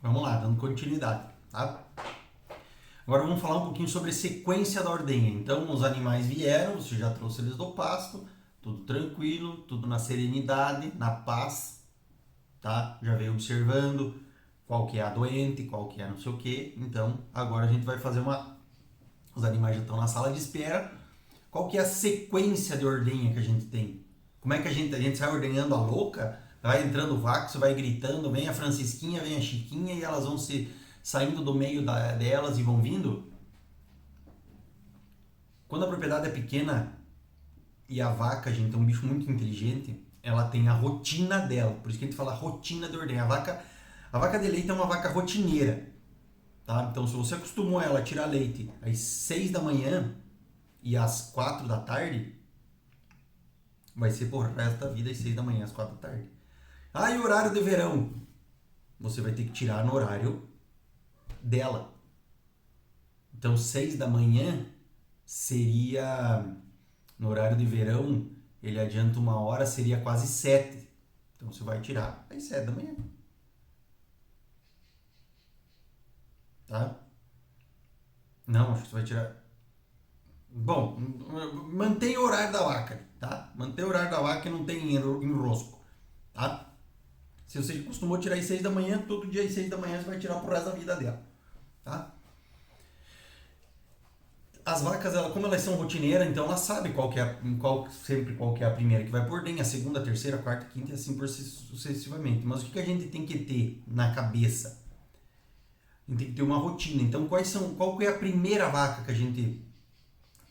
Vamos lá, dando continuidade, tá? Agora vamos falar um pouquinho sobre sequência da ordenha. Então, os animais vieram, você já trouxe eles do pasto, tudo tranquilo, tudo na serenidade, na paz, tá? Já veio observando qual que é a doente, qual que é não sei o que. Então, agora a gente vai fazer uma... Os animais já estão na sala de espera. Qual que é a sequência de ordenha que a gente tem? Como é que a gente sai ordenhando a louca? Vai entrando o vaca, você vai gritando, vem a Francisquinha, vem a Chiquinha e elas vão se saindo do meio delas e vão vindo? Quando a propriedade é pequena e a vaca, gente, é um bicho muito inteligente, ela tem a rotina dela. Por isso que a gente fala rotina de ordenha. A vaca de leite é uma vaca rotineira, tá? Então, se você acostumou ela a tirar leite às 6 da manhã e às 4 da tarde, vai ser por resto da vida às 6 da manhã, às 4 da tarde. Ah, e horário de verão? Você vai ter que tirar no horário dela. Então, 6 da manhã seria, no horário de verão, ele adianta 1 hora, seria quase 7. Então, você vai tirar às 7 da manhã, tá? Não, acho que você vai tirar... Bom, mantém o horário da vaca, tá? Mantém o horário da vaca e não tem enrosco, tá? Se você costumou tirar às 6 da manhã, todo dia às 6 da manhã você vai tirar pro resto da vida dela, tá? As vacas, como elas são rotineiras, então ela sabe sempre qual que é a primeira que vai por dentro, a segunda, a terceira, a quarta, a quinta e assim por sucessivamente. Mas o que a gente tem que ter na cabeça? A gente tem que ter uma rotina. Então, qual que é a primeira vaca que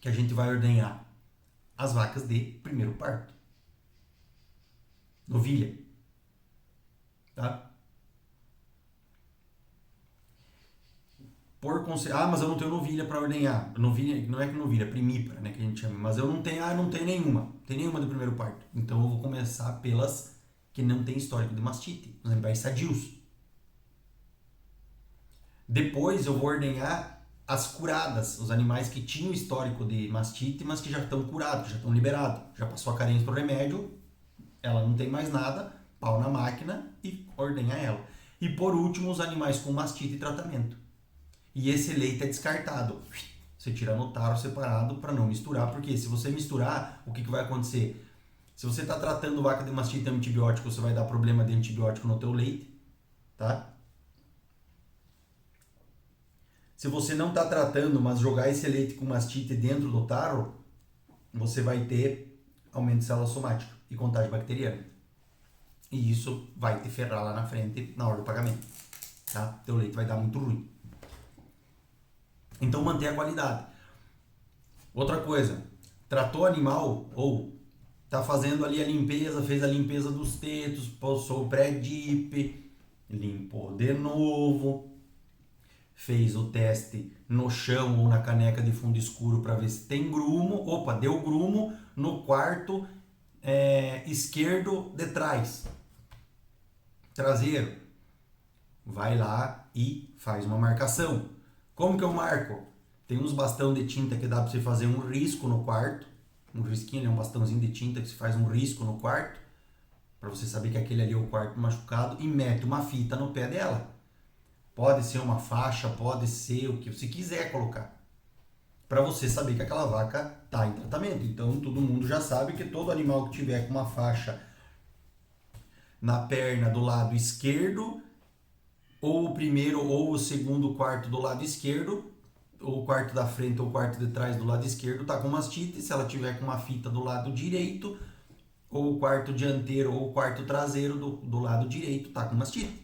a gente vai ordenhar? As vacas de primeiro parto. Novilha, tá? Mas eu não tenho novilha para ordenhar. Novilha, não é que novilha, é primípara, né, que a gente chama. Mas eu não tenho nenhuma. Não tenho nenhuma do primeiro parto. Então eu vou começar pelas que não tem histórico de mastite, os animais sadios. Depois eu vou ordenhar as curadas, os animais que tinham histórico de mastite, mas que já estão curados, já estão liberados. Já passou a carência pro remédio, ela não tem mais nada, pau na máquina e ordenha ela. E por último, os animais com mastite e tratamento. E esse leite é descartado. Você tira no taro separado para não misturar, porque se você misturar, o que vai acontecer? Se você está tratando vaca de mastite com antibiótico, você vai dar problema de antibiótico no teu leite, tá? Se você não está tratando, mas jogar esse leite com mastite dentro do taro, você vai ter aumento de célula somática e contágio bacteriana. E isso vai te ferrar lá na frente na hora do pagamento, tá? Teu leite vai dar muito ruim. Então manter a qualidade. Outra coisa, tratou animal ou tá fazendo ali a limpeza, fez a limpeza dos tetos, passou o pré-dip, limpou de novo, fez o teste no chão ou na caneca de fundo escuro para ver se tem grumo. Opa, deu grumo no quarto esquerdo de trás, traseiro. Vai lá e faz uma marcação. Como que eu marco? Tem uns bastão de tinta que dá para você fazer um risco no quarto. Um risquinho, um bastãozinho de tinta que você faz um risco no quarto. Para você saber que aquele ali é o quarto machucado. E mete uma fita no pé dela. Pode ser uma faixa, pode ser o que você quiser colocar. Para você saber que aquela vaca está em tratamento. Então todo mundo já sabe que todo animal que tiver com uma faixa na perna do lado esquerdo, ou o primeiro ou o segundo quarto do lado esquerdo, ou o quarto da frente ou o quarto de trás do lado esquerdo, tá com mastite. Se ela tiver com uma fita do lado direito, ou o quarto dianteiro ou o quarto traseiro do lado direito, tá com mastite.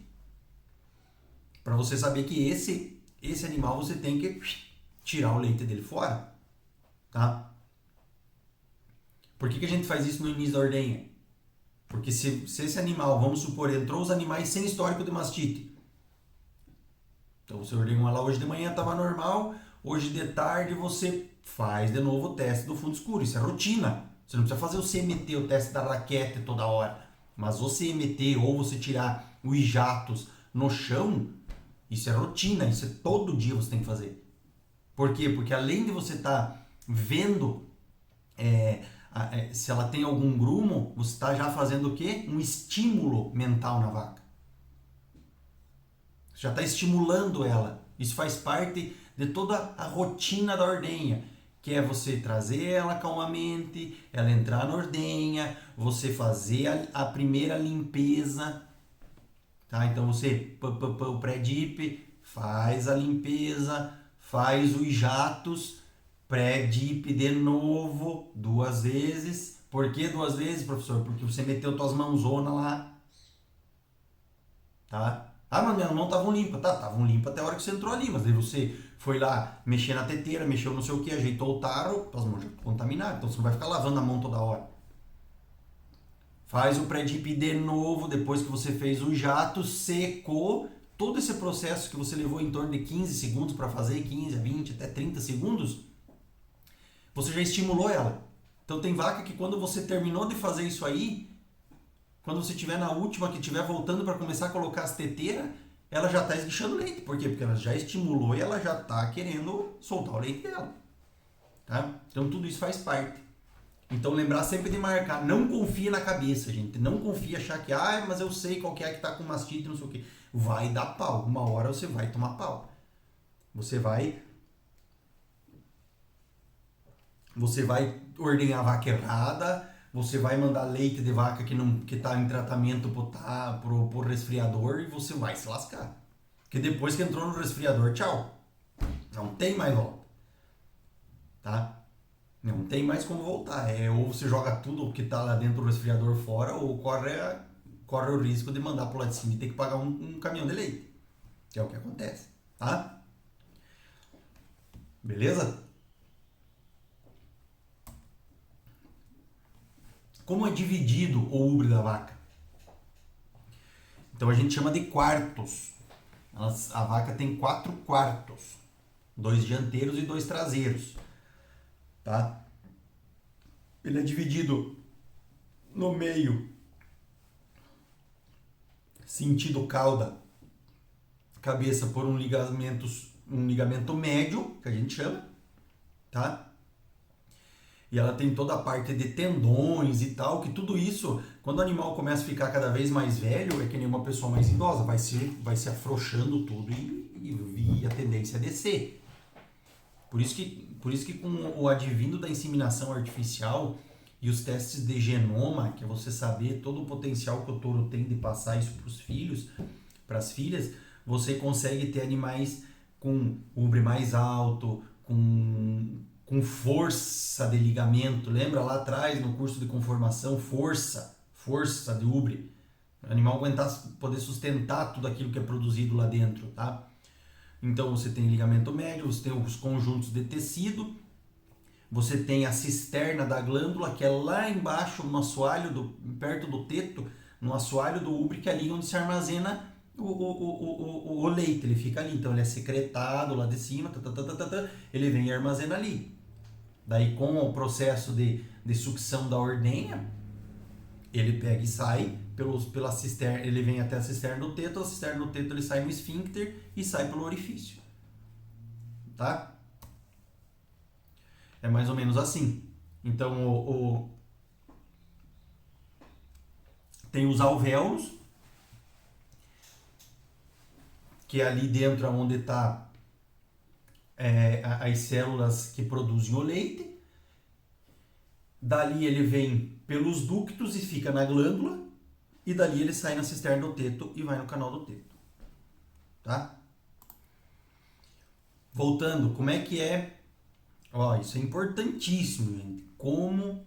Para você saber que esse animal você tem que tirar o leite dele fora, tá? Por que a gente faz isso no início da ordenha? Porque se esse animal, vamos supor, entrou os animais sem histórico de mastite. Então você ordenhou ela hoje de manhã, estava normal, hoje de tarde você faz de novo o teste do fundo escuro. Isso é rotina. Você não precisa fazer o CMT, o teste da raquete toda hora. Mas o CMT ou você tirar o hijatos no chão, isso é rotina, isso é todo dia você tem que fazer. Por quê? Porque além de você estar vendo se ela tem algum grumo, você está já fazendo o quê? Um estímulo mental na vaca. Você já está estimulando ela. Isso faz parte de toda a rotina da ordenha, que é você trazer ela calmamente, ela entrar na ordenha, você fazer a primeira limpeza, tá? Então você, o pré-dip, faz a limpeza, faz os jatos, pré-dip de novo, 2 vezes. Por que 2 vezes, professor? Porque você meteu tuas mãozonas lá, tá? Ah, mas minhas mãos estavam limpas. Tá, estavam limpas até a hora que você entrou ali, mas aí você foi lá mexer na teteira, mexeu não sei o que, ajeitou o taro, as mãos já contaminadas, então você não vai ficar lavando a mão toda hora. Faz o pré-dip de novo, depois que você fez o jato, secou, todo esse processo que você levou em torno de 15 segundos para fazer, 15, 20, até 30 segundos, você já estimulou ela. Então tem vaca que quando você terminou de fazer isso aí, quando você estiver na última, que estiver voltando para começar a colocar as teteiras, ela já está esguichando leite. Por quê? Porque ela já estimulou e ela já está querendo soltar o leite dela. Tá? Então tudo isso faz parte. Então lembrar sempre de marcar. Não confia na cabeça, gente. Não confia achar que, mas eu sei qual que é que está com mastite, não sei o quê. Vai dar pau. Uma hora você vai tomar pau. Você vai ordenhar a vaca errada, você vai mandar leite de vaca que está em tratamento pro resfriador e você vai se lascar. Porque depois que entrou no resfriador, tchau. Não tem mais volta. Tá? Não tem mais como voltar. Ou você joga tudo que está lá dentro do resfriador fora, ou corre o risco de mandar pro lado de cima e ter que pagar um caminhão de leite. Que é o que acontece. Tá? Beleza? Como é dividido o ubre da vaca? Então a gente chama de quartos. A vaca tem 4 quartos. 2 dianteiros e 2 traseiros. Tá? Ele é dividido no meio, sentido cauda, cabeça, por um ligamento médio, que a gente chama. Tá? E ela tem toda a parte de tendões e tal, que tudo isso, quando o animal começa a ficar cada vez mais velho, é que nem uma pessoa mais idosa, vai se afrouxando tudo e a tendência é descer. Por isso que com o advindo da inseminação artificial e os testes de genoma, que é você saber todo o potencial que o touro tem de passar isso para os filhos, para as filhas, você consegue ter animais com ubre mais alto, com força de ligamento. Lembra lá atrás no curso de conformação, força de ubre. O animal aguentar, poder sustentar tudo aquilo que é produzido lá dentro, tá? Então você tem ligamento médio, você tem os conjuntos de tecido, você tem a cisterna da glândula, que é lá embaixo no assoalho, perto do teto, no assoalho do ubre, que é ali onde se armazena o leite. Ele fica ali, então ele é secretado lá de cima, ele vem e armazena ali. Daí com o processo de sucção da ordenha, ele pega e sai pela cisterna, ele vem até a cisterna do teto ele sai no esfíncter e sai pelo orifício. Tá? É mais ou menos assim. Então tem os alvéolos, que é ali dentro onde está as células que produzem o leite. Dali ele vem pelos ductos e fica na glândula, e dali ele sai na cisterna do teto e vai no canal do teto. Tá? Voltando, como é que é? Isso é importantíssimo, gente. Como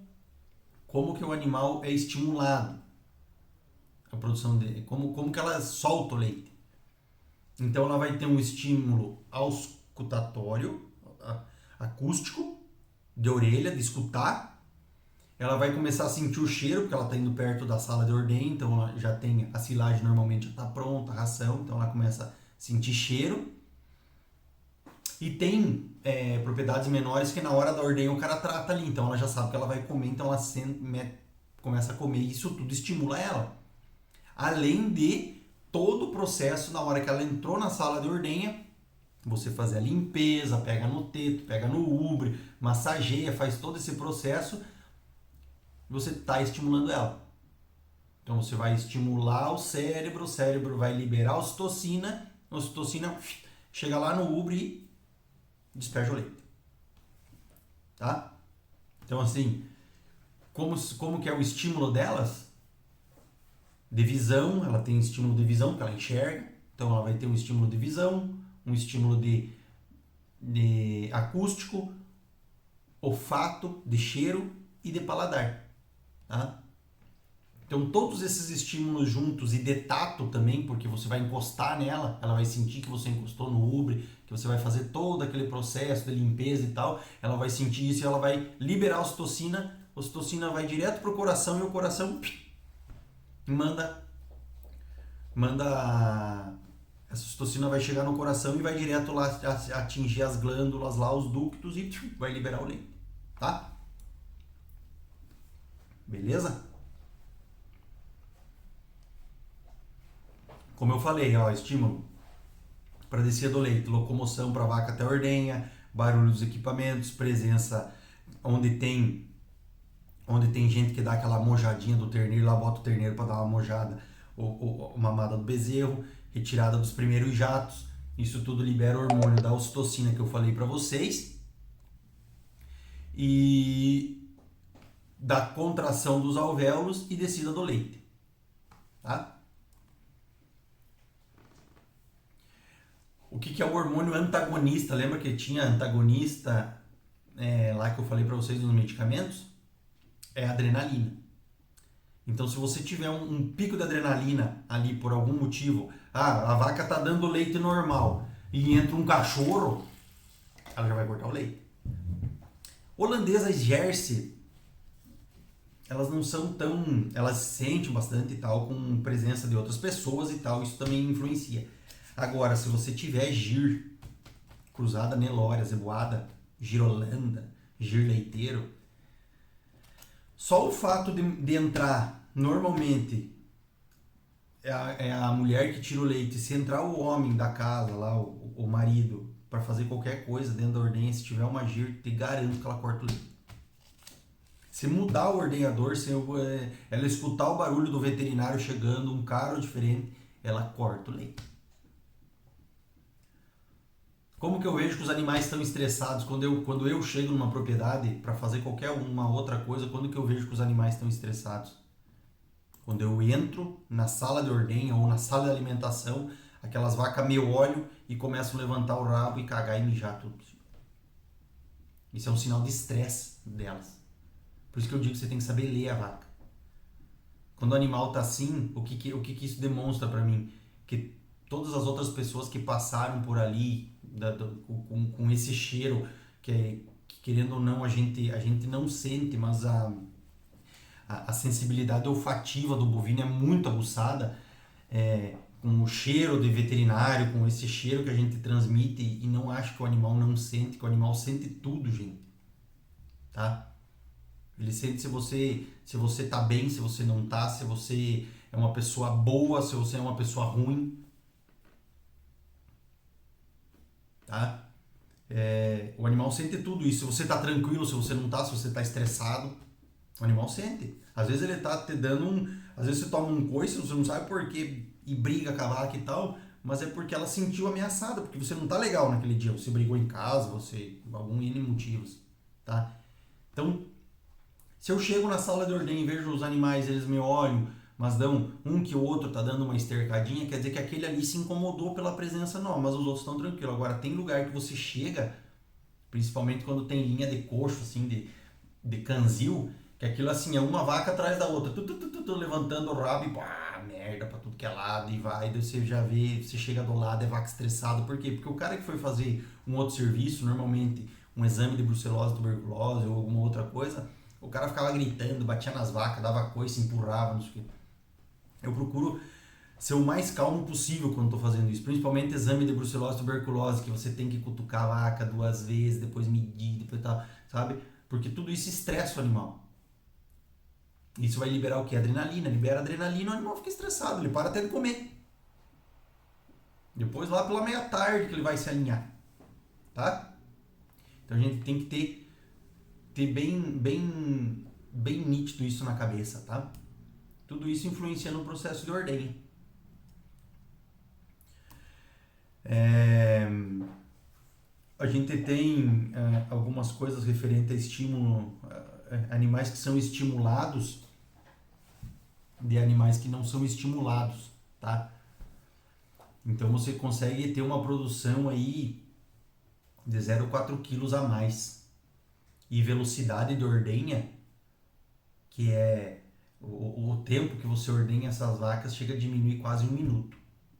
que o animal é estimulado, a produção dele, como que ela solta o leite. Então ela vai ter um estímulo auscultatório, acústico, de orelha, de escutar. Ela vai começar a sentir o cheiro, porque ela está indo perto da sala de ordenha, então ela já tem a silagem, normalmente já está pronta, a ração, então ela começa a sentir cheiro. E tem propriedades menores que na hora da ordenha o cara trata ali, então ela já sabe que ela vai comer, então ela começa a comer, e isso tudo estimula ela. Além de todo o processo, na hora que ela entrou na sala de ordenha, você fazer a limpeza, pega no teto, pega no ubre, massageia, faz todo esse processo, você está estimulando ela. Então você vai estimular o cérebro vai liberar a ocitocina a ocitocina chega lá no úbrio e despeja o leite. Tá? Então, assim, como que é o estímulo delas? De visão, ela tem estímulo de visão, que ela enxerga. Então, ela vai ter um estímulo de visão, um estímulo de acústico, olfato, de cheiro e de paladar. Tá? Então, todos esses estímulos juntos e de tato também, porque você vai encostar nela, ela vai sentir que você encostou no ubre, que você vai fazer todo aquele processo de limpeza e tal, ela vai sentir isso e ela vai liberar a ocitocina vai direto pro coração e o coração manda essa ocitocina vai chegar no coração e vai direto lá atingir as glândulas lá, os ductos e vai liberar o leite, tá? Beleza? Como eu falei, ó, estímulo para descer do leite, locomoção para vaca até a ordenha, barulho dos equipamentos, presença onde tem gente que dá aquela mojadinha do terneiro, lá bota o terneiro para dar uma mojada, ou mamada do bezerro, retirada dos primeiros jatos, isso tudo libera o hormônio da ocitocina que eu falei para vocês, e da contração dos alvéolos e descida do leite, tá? O que é o hormônio antagonista? Lembra que tinha antagonista lá que eu falei para vocês nos medicamentos? É a adrenalina. Então, se você tiver um pico de adrenalina ali por algum motivo, a vaca tá dando leite normal e entra um cachorro, ela já vai cortar o leite. Holandesas Jersey, elas não são tão... Elas sentem bastante e tal, com presença de outras pessoas e tal, isso também influencia. Agora, se você tiver gir, cruzada nelória, zeboada, girolanda, gir leiteiro, só o fato de entrar, normalmente, é a mulher que tira o leite, se entrar o homem da casa, lá, o marido, para fazer qualquer coisa dentro da ordenha, se tiver uma gir, te garanto que ela corta o leite. Se mudar o ordenhador, se ela escutar o barulho do veterinário chegando, um carro diferente, ela corta o leite. Como que eu vejo que os animais estão estressados? Quando eu chego numa propriedade para fazer qualquer uma outra coisa, quando que eu vejo que os animais estão estressados? Quando eu entro na sala de ordenha ou na sala de alimentação, aquelas vacas me olham e começam a levantar o rabo e cagar e mijar tudo. Isso é um sinal de estresse delas. Por isso que eu digo que você tem que saber ler a vaca. Quando o animal está assim, o que isso demonstra para mim? Que todas as outras pessoas que passaram por ali com esse cheiro, que querendo ou não a gente não sente, mas a sensibilidade olfativa do bovino é muito aguçada, com o cheiro de veterinário, com esse cheiro que a gente transmite, e não acho que o animal não sente, que o animal sente tudo, gente. Tá? Ele sente se você tá bem, se você não tá, se você é uma pessoa boa, se você é uma pessoa ruim. Tá? O animal sente tudo isso. Se você tá tranquilo, se você não tá, se você tá estressado, o animal sente. Às vezes ele tá te dando às vezes você toma um coice, você não sabe por quê e briga com a vaca e tal, mas é porque ela se sentiu ameaçada, porque você não tá legal naquele dia, você brigou em casa, algum N motivos, tá? Então, se eu chego na sala de ordenha e vejo os animais, eles me olham, mas dão um que o outro tá dando uma estercadinha, quer dizer que aquele ali se incomodou pela presença, não, mas os outros estão tranquilos. Agora, tem lugar que você chega, principalmente quando tem linha de coxo, assim, de canzil, que aquilo assim, é uma vaca atrás da outra, levantando o rabo e pá, merda pra tudo que é lado, e vai, daí você já vê, você chega do lado, é vaca estressado. Por quê? Porque o cara que foi fazer um outro serviço, normalmente um exame de brucelose, tuberculose ou alguma outra coisa, o cara ficava gritando, batia nas vacas, dava coice, empurrava, não sei o quê. Eu procuro ser o mais calmo possível quando estou fazendo isso, principalmente exame de brucelose, tuberculose, que você tem que cutucar a vaca 2 vezes, depois medir, depois tal, sabe? Porque tudo isso estressa o animal. Isso vai liberar o que? Adrenalina. Libera adrenalina, o animal fica estressado, ele para até de comer. Depois lá pela meia-tarde que ele vai se alinhar, tá? Então a gente tem que ter bem nítido isso na cabeça, tá? Tudo isso influencia no processo de ordenha. É, a gente tem algumas coisas referentes a estímulo, animais que são estimulados de animais que não são estimulados, tá? Então você consegue ter uma produção aí de 0,4 quilos a mais. E velocidade de ordenha, que é o tempo que você ordenha essas vacas, chega a diminuir quase 1 minuto.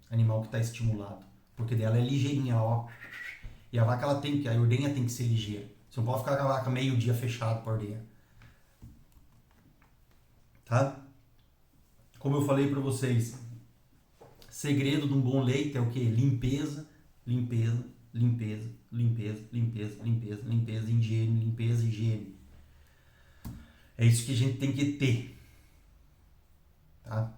Animal que está estimulado. Porque dela é ligeirinha, ó. E a vaca, a ordenha tem que ser ligeira. Você não pode ficar com a vaca meio dia fechado para ordenha. Tá? Como eu falei para vocês, segredo de um bom leite é o que? Limpeza, limpeza, limpeza, limpeza, limpeza, limpeza, limpeza, higiene, limpeza, higiene. É isso que a gente tem que ter. Tá?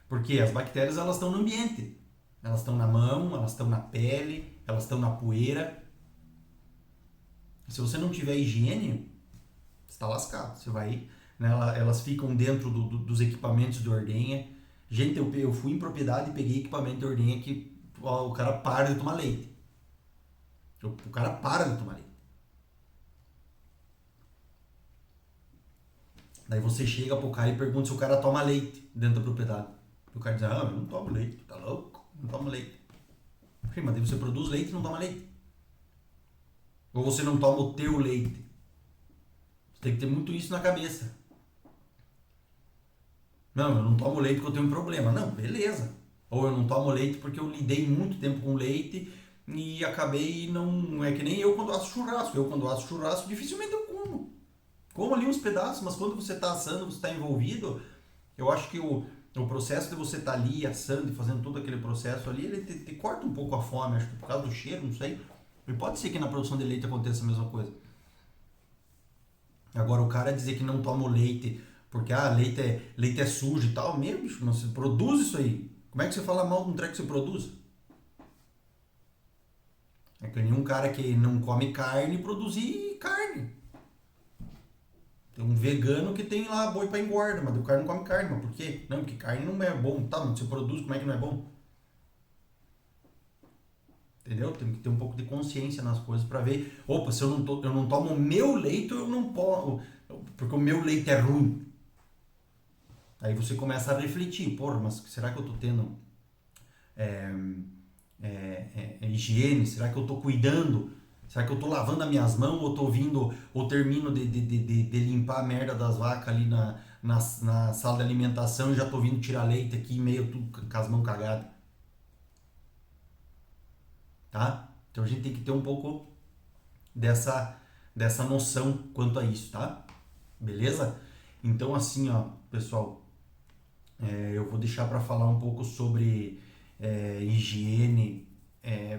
Porque as bactérias, elas estão no ambiente. Elas estão na mão, elas estão na pele, elas estão na poeira. Se você não tiver higiene, você está lascado. Você vai, né, elas ficam dentro dos equipamentos de ordenha. Gente, eu fui em propriedade e peguei equipamento de ordenha que o cara para de tomar leite. O cara para de tomar leite. Daí você chega pro cara e pergunta se o cara toma leite dentro da propriedade. O cara diz, ah, eu não tomo leite, tá louco? Não tomo leite. Sim, mas daí você produz leite e não toma leite. Ou você não toma o teu leite. Você tem que ter muito isso na cabeça. Não, eu não tomo leite porque eu tenho um problema. Não, beleza. Ou eu não tomo leite porque eu lidei muito tempo com leite e acabei não... É que nem eu quando asso churrasco. Eu quando asso churrasco dificilmente eu como. Como ali uns pedaços, mas quando você está assando, você está envolvido, eu acho que o processo de você estar ali assando e fazendo todo aquele processo ali, ele te corta um pouco a fome, acho que por causa do cheiro, não sei. E pode ser que na produção de leite aconteça a mesma coisa. Agora o cara dizer que não toma o leite porque leite é sujo e tal, meu bicho, mas você produz isso aí. Como é que você fala mal de um treco que você produz? É que nem um cara que não come carne produzir carne. Tem um vegano que tem lá boi pra engorda, mas o cara não come carne. Mas por quê? Não, porque carne não é bom. Tá, mas você produz, como é que não é bom? Entendeu? Tem que ter um pouco de consciência nas coisas pra ver. Opa, se eu não tomo o meu leite, eu não posso. Porque o meu leite é ruim. Aí você começa a refletir. Porra, mas será que eu tô tendo higiene? Será que eu tô cuidando? Será que eu tô lavando as minhas mãos ou tô vindo, ou termino de limpar a merda das vacas ali na sala de alimentação e já tô vindo tirar leite aqui meio tudo com as mãos cagadas? Tá? Então a gente tem que ter um pouco dessa noção quanto a isso, tá? Beleza? Então assim, ó, pessoal, eu vou deixar para falar um pouco sobre higiene,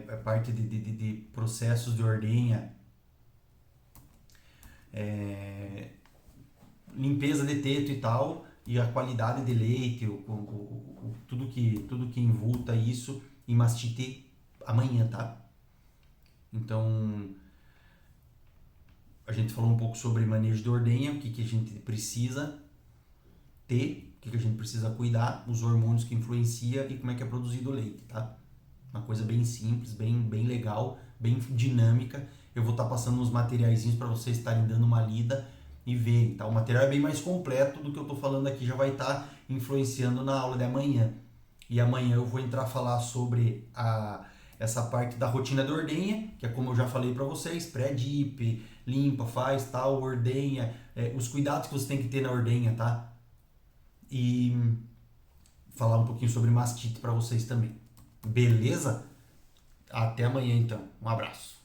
a parte de processos de ordenha, limpeza de teto e tal, e a qualidade de leite, tudo que envolta isso em mastite amanhã, tá? Então, a gente falou um pouco sobre manejo de ordenha, o que a gente precisa ter, o que a gente precisa cuidar, os hormônios que influenciam e como é que é produzido o leite, tá? Uma coisa bem simples, bem legal, bem dinâmica. Eu vou estar passando uns materiaizinhos para vocês estarem dando uma lida e verem, tá? O material é bem mais completo do que eu estou falando aqui, já vai estar influenciando na aula de amanhã. E amanhã eu vou entrar a falar sobre essa parte da rotina de ordenha, que é como eu já falei para vocês, pré-dip, limpa, faz, tal, ordenha, os cuidados que você tem que ter na ordenha, tá? E falar um pouquinho sobre mastite para vocês também. Beleza? Até amanhã então. Um abraço.